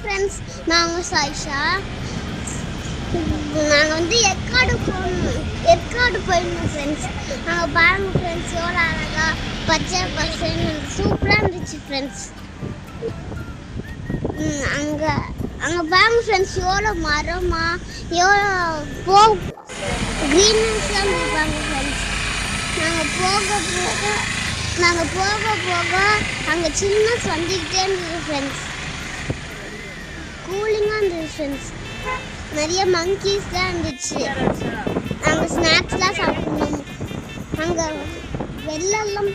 Friends, நான் உங்கள் சாயிஷா. நாங்கள் வந்து ஏற்காடு போயிருந்தோம் ஃப்ரெண்ட்ஸ். நாங்கள் பாருங்க ஃப்ரெண்ட்ஸ், எவ்வளோ அழகாக பச்சை பசங்க சூப்பராக இருந்துச்சு ஃப்ரெண்ட்ஸ். அங்கே பாருங்க ஃப்ரெண்ட்ஸ், எவ்வளோ மரமா எவ்வளோ க்ரீனஸ்லாம் இருப்பாங்க ஃப்ரெண்ட்ஸ். நாங்கள் போக அங்கே சில்னஸ் வந்துக்கிட்டே இருந்தது ஃப்ரெண்ட்ஸ். கூலிங்காக இருந்தது ஃப்ரெண்ட்ஸ். நிறைய மங்கீஸ்லாம் இருந்துச்சு. நாங்கள் ஸ்நாக்ஸ்லாம் சாப்பிடணும். அங்கே வெள்ளெல்லாம்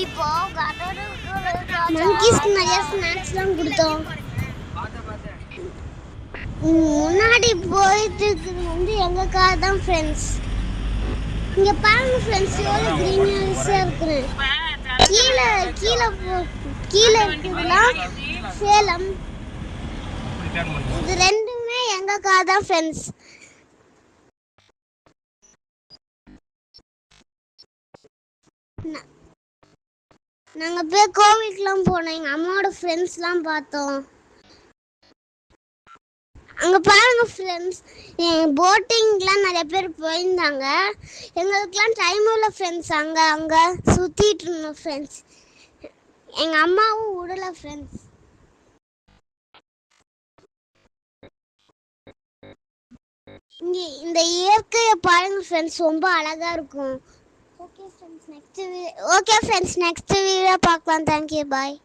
இப்போ மங்கீஸ்க்கு நிறைய ஸ்நாக்ஸ்லாம் கொடுத்தோம். முன்னாடி போயிட்டு இருக்கிறது வந்து எங்கள் கார் தான் ஃப்ரெண்ட்ஸ். இங்கே பாருங்க ஃப்ரெண்ட்ஸ், எவ்வளோ க்ரீனரிஸாக இருக்குது. கீழே இருக்குதுலாம் சேலம். இது ரெண்டுமே எங்கள் கார் தான் ஃப்ரெண்ட்ஸ். நாங்கள் போய் கோவிலுக்குலாம் போனோம். எங்கள் அம்மாவோட ஃப்ரெண்ட்ஸ்லாம் பார்த்தோம். அங்கே பாருங்க ஃப்ரெண்ட்ஸ், போட்டிங்லாம் நிறைய பேர் போயிருந்தாங்க. எங்களுக்கெலாம் டைம் இல்லை ஃப்ரெண்ட்ஸ். அங்கே சுற்றிட்டு இருந்தோம் ஃப்ரெண்ட்ஸ். எங்கள் அம்மாவும் விடலை ஃப்ரெண்ட்ஸ். இங்கே இந்த இயற்கையை பாருங்க ஃப்ரெண்ட்ஸ், ரொம்ப அழகாக இருக்கும். ஓகே ஃப்ரெண்ட்ஸ், நெக்ஸ்ட் வீடியோ பார்க்கலாம். தேங்க்யூ, பாய்.